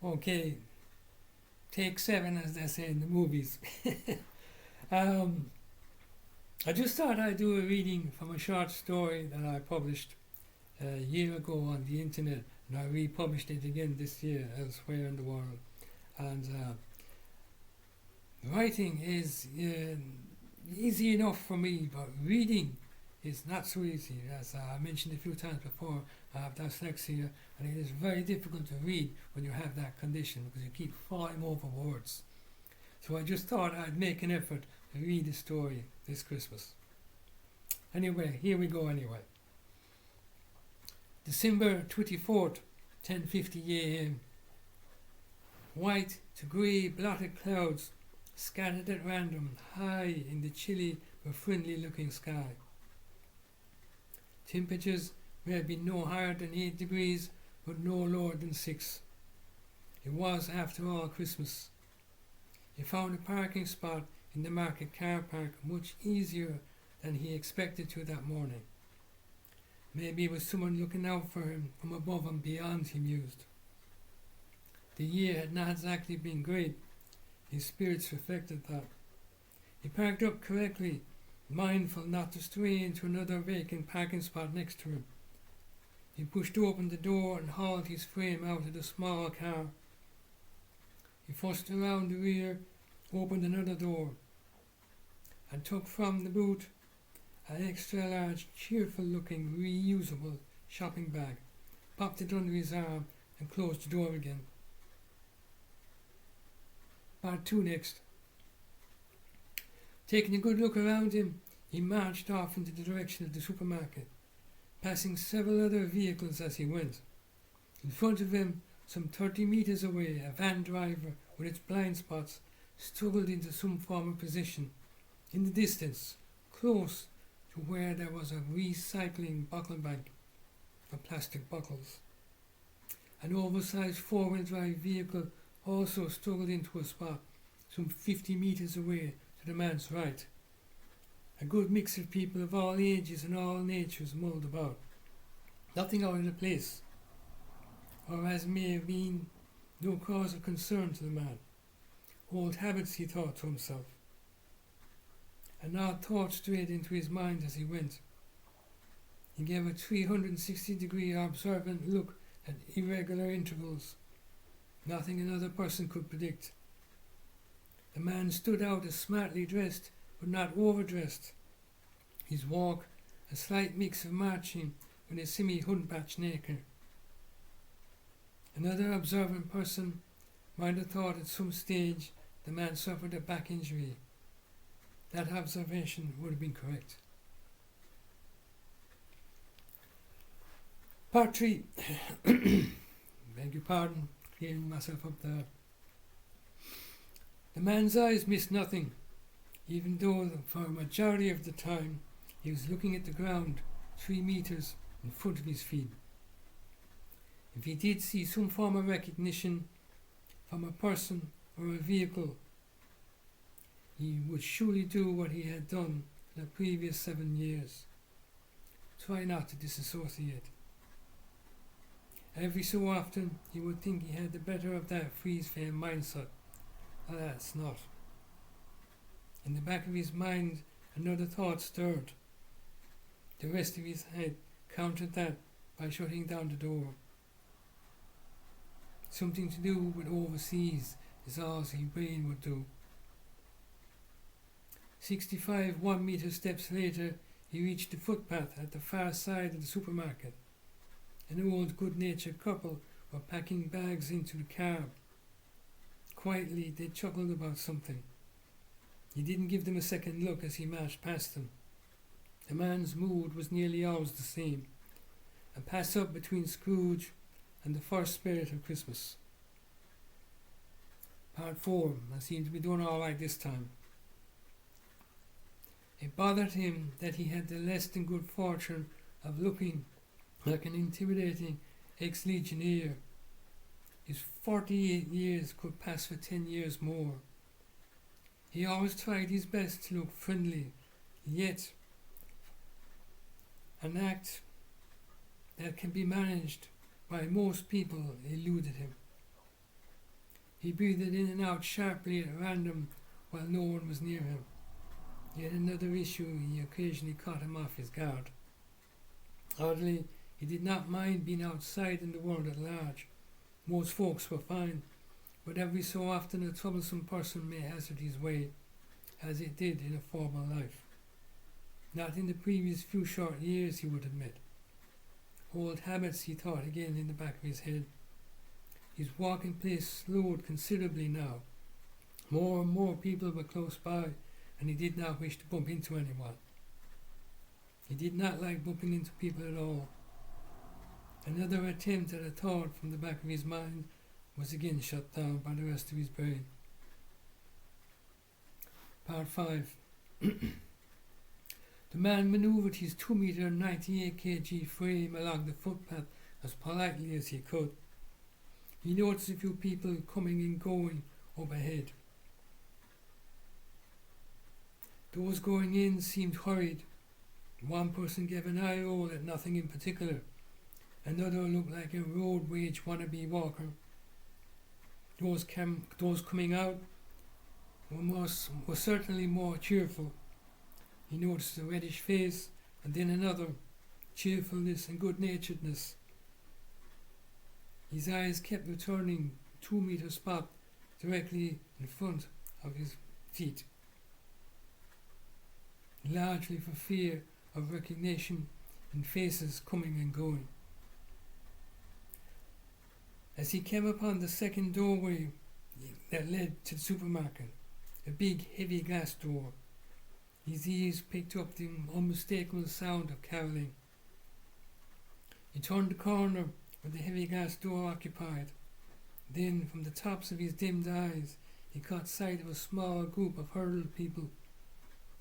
Okay, take seven, as they say in the movies. um, I just thought I'd do a reading from a short story that I published a year ago on the internet, and I republished it again this year elsewhere in the world. And writing is easy enough for me, but reading is not so easy. As I mentioned a few times before, I have dyslexia, and it is very difficult to read when you have that condition because you keep falling over words. So I just thought I'd make an effort to read the story this Christmas. Anyway, here we go anyway. December 24th, 10:50 a.m. White to grey blotted clouds scattered at random high in the chilly but friendly looking sky. Temperatures may have been no higher than 8 degrees but no lower than 6. It was, after all, Christmas. He found a parking spot in the market car park much easier than he expected to that morning. Maybe it was someone looking out for him from above and beyond, he mused. The year had not exactly been great. His spirits reflected that. He parked up correctly, mindful not to stray into another vacant parking spot next to him. He pushed open the door and hauled his frame out of the small car. He fussed around the rear, opened another door, and took from the boot an extra large, cheerful-looking, reusable shopping bag, popped it under his arm, and closed the door again. Part 2 next. Taking a good look around him, he marched off into the direction of the supermarket, passing several other vehicles as he went. In front of him, some 30 meters away, a van driver with its blind spots struggled into some form of position. In the distance, close to where there was a recycling bottle bank for plastic bottles. An oversized four-wheel drive vehicle also struggled into a spot some 50 meters away to the man's right. A good mix of people of all ages and all natures mulled about. Nothing out of the place, or as may have been no cause of concern to the man. Old habits, he thought to himself. An odd thought strayed into his mind as he went. He gave a 360-degree observant look at irregular intervals. Nothing another person could predict. The man stood out as smartly dressed, but not overdressed. His walk, a slight mix of marching with a semi-hunchback nature. Another observant person might have thought at some stage the man suffered a back injury. That observation would have been correct. Part 3. Beg your pardon, clearing myself up there. The man's eyes missed nothing, even though for a majority of the time he was looking at the ground 3 meters in front of his feet. If he did see some form of recognition from a person or a vehicle, he would surely do what he had done in the previous 7 years. Try not to disassociate. Every so often he would think he had the better of that freeze-frame mindset. Alas, not. In the back of his mind another thought stirred. The rest of his head countered that by shutting down the door. Something to do with overseas is all his brain would do. 65 1-meter steps later, he reached the footpath at the far side of the supermarket. An old, good-natured couple were packing bags into the car. Quietly, they chuckled about something. He didn't give them a second look as he marched past them. The man's mood was nearly always the same, a pass-up between Scrooge and the first spirit of Christmas. Part 4. I seem to be doing all right this time. It bothered him that he had the less than good fortune of looking like an intimidating ex-legionnaire. His 48 years could pass for 10 years more. He always tried his best to look friendly, yet an act that can be managed by most people eluded him. He breathed in and out sharply at random while no one was near him. Yet another issue, he occasionally caught him off his guard. Oddly, he did not mind being outside in the world at large. Most folks were fine, but every so often a troublesome person may hazard his way, as it did in a former life. Not in the previous few short years, he would admit. Old habits, he thought again in the back of his head. His walking pace slowed considerably now. More and more people were close by, and he did not wish to bump into anyone. He did not like bumping into people at all. Another attempt at a thought from the back of his mind was again shut down by the rest of his brain. Part 5. The man manoeuvred his 2-meter 98 kg frame along the footpath as politely as he could. He noticed a few people coming and going overhead. Those going in seemed hurried. One person gave an eye roll at nothing in particular. Another looked like a road rage wannabe walker. Those coming out were certainly more cheerful. He noticed a reddish face, and then another, cheerfulness and good-naturedness. His eyes kept returning 2-meter spot directly in front of his feet, largely for fear of recognition in faces coming and going. As he came upon the second doorway that led to the supermarket, a big heavy glass door, his ears picked up the unmistakable sound of caroling. He turned the corner with the heavy glass door occupied. Then, from the tops of his dimmed eyes, he caught sight of a small group of huddled people.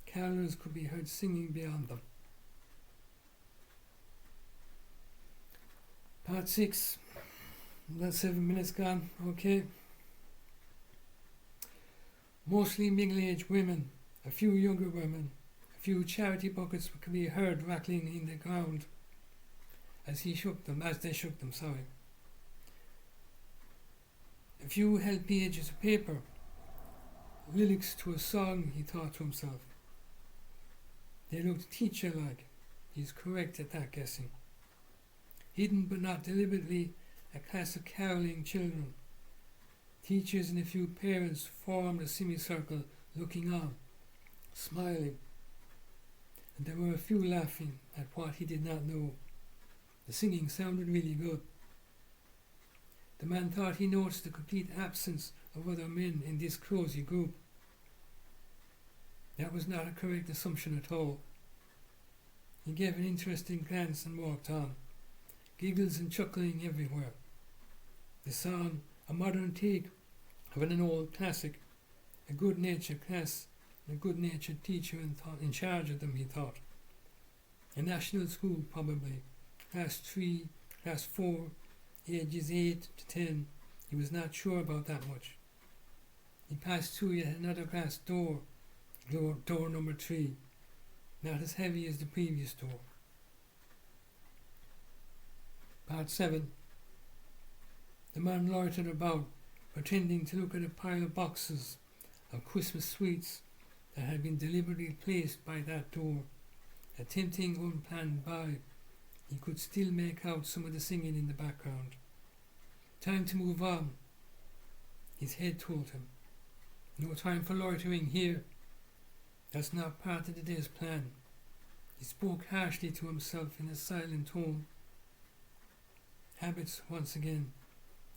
Carolers could be heard singing beyond them. Part 6. That's 7 minutes gone. Okay. Mostly middle-aged women, a few younger women, a few charity buckets could be heard rattling in the ground as they shook them. A few held pages of paper, lyrics to a song, he thought to himself. They looked teacher-like. He's correct at that guessing. Hidden but not deliberately, a class of caroling children. Teachers and a few parents formed a semicircle, looking on, smiling, and there were a few laughing at what he did not know. The singing sounded really good. The man thought he noticed the complete absence of other men in this cosy group. That was not a correct assumption at all. He gave an interested glance and walked on, giggles and chuckling everywhere. The song, a modern take of an old classic, a good-natured class, and a good-natured teacher in charge of them, he thought. A national school, probably. Class 3, Class 4, ages 8 to 10. He was not sure about that much. He passed through yet another glass door number 3, not as heavy as the previous door. Part 7. The man loitered about, pretending to look at a pile of boxes of Christmas sweets that had been deliberately placed by that door. A tempting, unplanned buy. He could still make out some of the singing in the background. Time to move on, his head told him. No time for loitering here. That's not part of the day's plan. He spoke harshly to himself in a silent tone. Habits once again.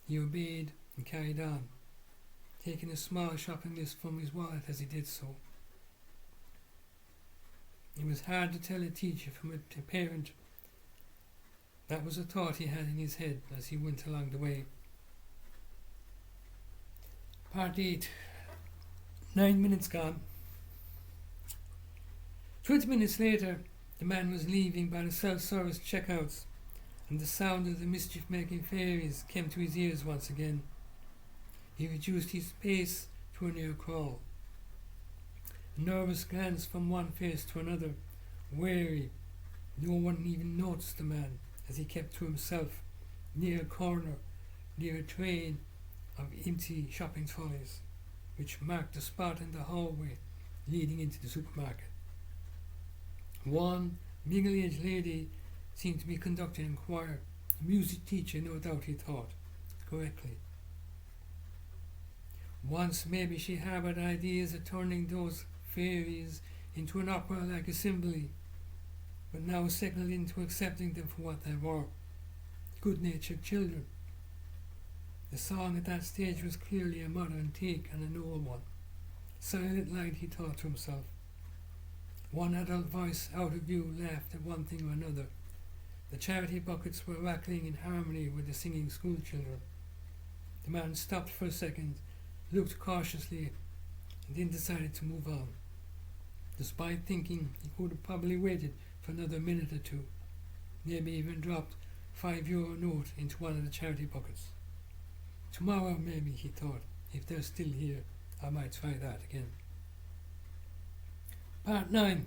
He obeyed and carried on, taking a small shopping list from his wallet as he did so. It was hard to tell a teacher from a parent. That was a thought he had in his head as he went along the way. Part 8. 9 minutes gone. 20 minutes later, the man was leaving by the self-service checkouts, and the sound of the mischief-making fairies came to his ears once again. He reduced his pace to a near crawl. A nervous glance from one face to another, wary. No one even noticed the man as he kept to himself, near a corner, near a train, of empty shopping trolleys, which marked the spot in the hallway leading into the supermarket. One middle-aged lady seemed to be conducting a choir, a music teacher, no doubt he thought, correctly. Once maybe she harbored ideas of turning those fairies into an opera-like assembly, but now settled into accepting them for what they were, good-natured children. The song at that stage was clearly a modern take on an old one. Silent Night, he thought to himself. One adult voice out of view laughed at one thing or another. The charity buckets were rattling in harmony with the singing school children. The man stopped for a second, looked cautiously, and then decided to move on, despite thinking he could have probably waited for another minute or two, maybe even dropped €5 note into one of the charity buckets. Tomorrow maybe, he thought, if they're still here, I might try that again. Part 9.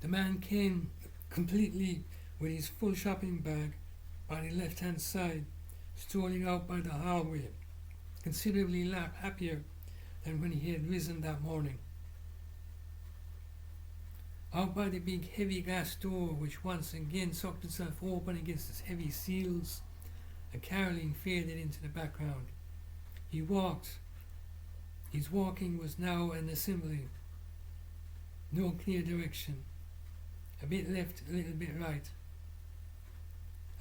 The man came completely with his full shopping bag by the left-hand side, strolling out by the hallway, considerably happier than when he had risen that morning. Out by the big heavy glass door, which once again sucked itself open against its heavy seals, a caroling faded into the background. He walked. His walking was now an assembly. No clear direction. A bit left, a little bit right.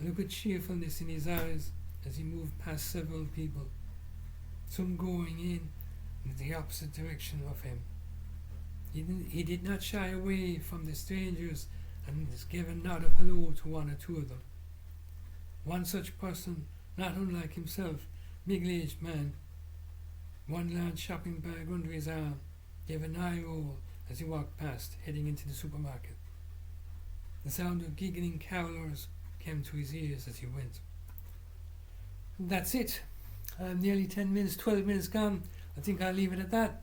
A look of cheerfulness in his eyes as he moved past several people, some going in the opposite direction of him. He did not shy away from the strangers and gave a nod of hello to one or two of them. One such person, not unlike himself, middle-aged man, one large shopping bag under his arm, gave an eye roll as he walked past, heading into the supermarket. The sound of giggling carolers came to his ears as he went. That's it. I'm nearly 12 minutes gone. I think I'll leave it at that.